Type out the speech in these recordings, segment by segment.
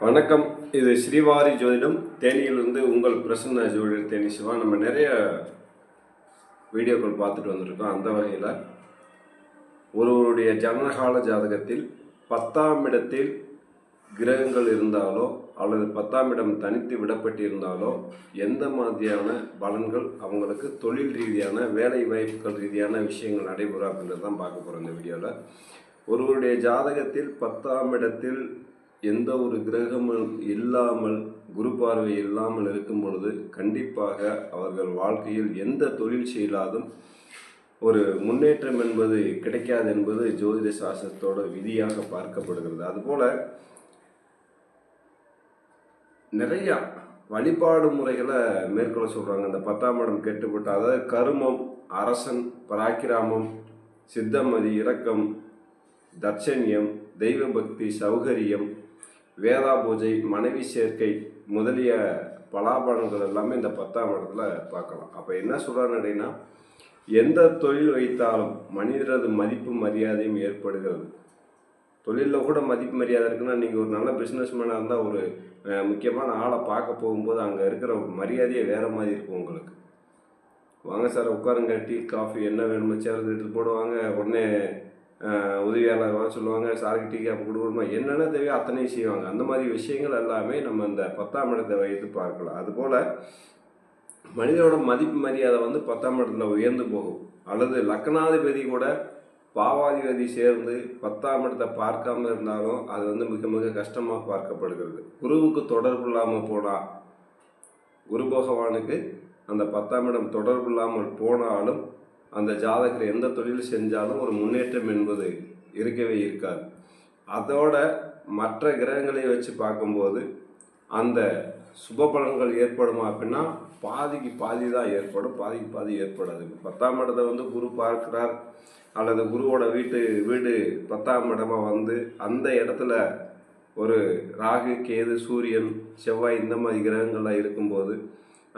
வணக்கம். இது ஸ்ரீவாரி ஜோதிடம் தேனியிலிருந்து உங்கள் பிரசன்ன ஜோதிடர் தேனி சிவா. நம்ம நிறைய வீடியோக்கள் பார்த்துட்டு வந்துருக்கோம். அந்த வகையில் ஒருவருடைய ஜனனகால ஜாதகத்தில் 10ஆம் இடத்தில் கிரகங்கள் இருந்தாலோ அல்லது 10ஆம் இடம் தனித்து விடப்பட்டிருந்தாலோ எந்த மாதிரியான பலன்கள் அவங்களுக்கு தொழில் ரீதியான வேலை வாய்ப்புகள் ரீதியான விஷயங்கள் நடைபெறும் அப்படின்றது தான் பார்க்க போகிறோம் இந்த வீடியோவில். ஒருவருடைய ஜாதகத்தில் 10ஆம் இடத்தில் எந்த ஒரு கிரகமும் இல்லாமல் குரு பார்வை இல்லாமல் இருக்கும் பொழுது கண்டிப்பாக அவர்கள் வாழ்க்கையில் எந்த தொழில் செய்தாலும் ஒரு முன்னேற்றம் என்பது கிடைக்காது என்பது ஜோதிட சாஸ்திரத்தோட விதியாக பார்க்கப்படுகிறது. அதுபோல் நிறைய வழிபாடு முறைகளை மேற்கொள்ள சொல்கிறாங்க. இந்த 10ஆம் இடம் கெட்டுப்பட்டு, அதாவது கருமம், அரசன், பராக்கிராமம், சித்தமதி, இரக்கம், தட்சண்யம், தெய்வ பக்தி, சௌகரியம், வேதா பூஜை, மனைவி சேர்க்கை முதலிய பலாபலன்கள் எல்லாமே இந்த 10ஆம் இடத்துல பார்க்கலாம். அப்போ என்ன சொல்கிறான்னு அப்படின்னா, எந்த தொழில் வைத்தாலும் மனிதரது மதிப்பு மரியாதையும் ஏற்படுகிறது. தொழிலில் கூட மதிப்பு மரியாதை இருக்குன்னா, நீங்கள் ஒரு நல்ல பிஸ்னஸ்மேனாக இருந்தால் ஒரு முக்கியமான ஆளை பார்க்க போகும்போது அங்கே இருக்கிற மரியாதையே வேறு மாதிரி இருக்கும் உங்களுக்கு. வாங்க சார் உட்காருங்க, டீ காஃபி என்ன வேணுமோ சேர்ந்து எடுத்து போடுவாங்க. உடனே உதவியாளர் வர சொல்லுவாங்க, சாருக்கு டீ காஃபி கொடுக்கணுமா, என்னென்ன தேவையோ அத்தனையும் செய்வாங்க. அந்த மாதிரி விஷயங்கள் எல்லாமே நம்ம இந்த 10ஆம் இடத்தை வைத்து பார்க்கலாம். அதுபோல் மனிதனோட மதிப்பு மரியாதை 10ஆம் இடத்துல உயர்ந்து போகும். அல்லது லக்னாதிபதி கூட பாவாதிபதி சேர்ந்து 10ஆம் இடத்தை பார்க்காம இருந்தாலும் அது மிக மிக கஷ்டமாக பார்க்கப்படுகிறது. குருவுக்கு தொடர்பு இல்லாமல் போனால், குரு பகவானுக்கு அந்த 10ஆம் இடம் தொடர்பு இல்லாமல் போனாலும் அந்த ஜாதகர் எந்த தொழில் செஞ்சாலும் ஒரு முன்னேற்றம் என்பது இருக்கவே இருக்காது. அதோட மற்ற கிரகங்களை வச்சு பார்க்கும்போது அந்த சுப பலன்கள் ஏற்படுமா அப்படின்னா பாதிக்கு பாதி தான் ஏற்படும், பாதிக்கு பாதி ஏற்படாது. 10ஆம் இடத்தை குரு பார்க்கிறார் அல்லது குருவோட வீடு 10ஆம் இடமாக அந்த இடத்துல ஒரு ராகு, கேது, சூரியன், செவ்வாய் இந்த மாதிரி கிரகங்கள்லாம் இருக்கும்போது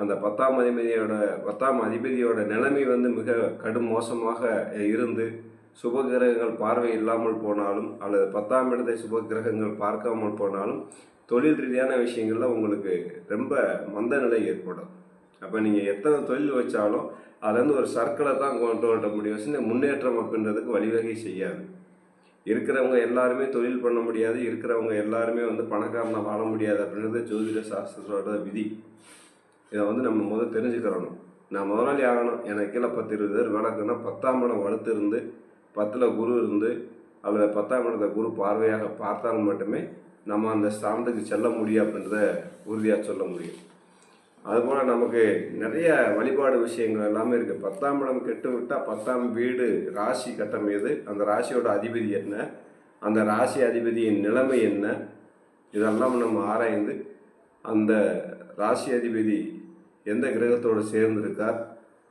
அந்த 10ஆம் அதிபதியோட நிலைமை மிக கடும் மோசமாக இருந்து சுப கிரகங்கள் பார்வை இல்லாமல் போனாலும் அல்லது 10ஆம் இடத்தை சுப கிரகங்கள் பார்க்காமல் போனாலும் தொழில் ரீதியான விஷயங்களில் உங்களுக்கு ரொம்ப மந்த நிலை ஏற்படும். அப்போ நீங்கள் எத்தனை தொழில் வச்சாலும் அதுலேருந்து ஒரு சர்க்கிளை தான் கொண்டு வர முடியும். முன்னேற்றம் அப்படின்றதுக்கு வழிவகை செய்யாது. இருக்கிறவங்க எல்லாருமே தொழில் பண்ண முடியாது, இருக்கிறவங்க எல்லாருமே பணக்காரனை வாழ முடியாது அப்படின்றது ஜோதிட சாஸ்திரத்தோட விதி. இதை நம்ம முதல் தெரிஞ்சுக்கிறணும். நான் முதலாளி ஆகணும், எனக்கு கீழே 10-20 பேர் வேலைக்குன்னா 10ஆம் இடம் வலுத்து இருந்து 10ல் குரு இருந்து அல்லது 10ஆம் இடத்தை குரு பார்வையாக பார்த்தால் மட்டுமே நம்ம அந்த ஸ்தானத்துக்கு செல்ல முடியும் அப்படின்றத உறுதியாக சொல்ல முடியும். அதுபோல் நமக்கு நிறைய வழிபாடு விஷயங்கள் எல்லாமே இருக்குது. 10ஆம் இடம் கெட்டு விட்டால் 10ஆம் வீடு ராசி கட்டம் எது, அந்த ராசியோட அதிபதி என்ன, அந்த ராசி அதிபதியின் நிலைமை என்ன, இதெல்லாம் நம்ம ஆராய்ந்து அந்த ராசி அதிபதி எந்த கிரகத்தோடு சேர்ந்துருக்கார்,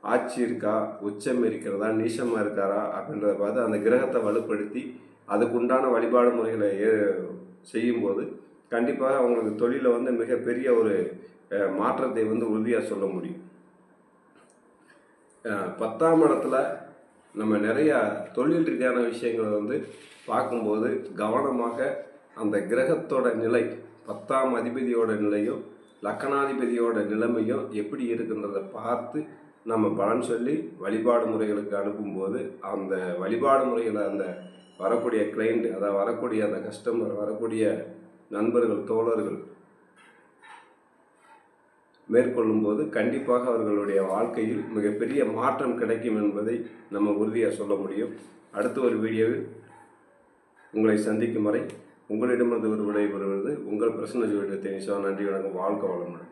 ஆட்சி இருக்கா, உச்சம் இருக்கிறதா, நீசமாக இருக்காரா அப்படின்றத பார்த்து அந்த கிரகத்தை வலுப்படுத்தி அதுக்குண்டான வழிபாடு முறைகளை செய்யும்போது கண்டிப்பாக அவங்களுக்கு தொழிலில் மிகப்பெரிய ஒரு மாற்றத்தை உறுதியாக சொல்ல முடியும். 10ஆம் இடத்துல நம்ம நிறையா தொழில் ரீதியான விஷயங்களை பார்க்கும்போது கவனமாக அந்த கிரகத்தோட நிலை, 10ஆம் அதிபதியோட நிலையும் லக்னாதிபதியோட நிலைமையும் எப்படி இருக்குன்றதை பார்த்து நம்ம பலன் சொல்லி வழிபாடு முறைகளுக்கு அனுப்பும்போது அந்த வழிபாடு முறைகளை அந்த வரக்கூடிய கிளைண்ட், அதாவது வரக்கூடிய அந்த கஸ்டமர், வரக்கூடிய நண்பர்கள், தோழர்கள் மேற்கொள்ளும்போது கண்டிப்பாக அவர்களுடைய வாழ்க்கையில் மிகப்பெரிய மாற்றம் கிடைக்கும் என்பதை நம்ம உறுதியாக சொல்ல முடியும். அடுத்த ஒரு வீடியோவில் உங்களை சந்திக்கும் வரை உங்களிடமிருந்து ஒரு விடைபெறுவது உங்கள் பிரசன்ன ஜோதிடர் தேனி சிவா. நன்றி, வணக்கம், வாழ்க வளமுடன்.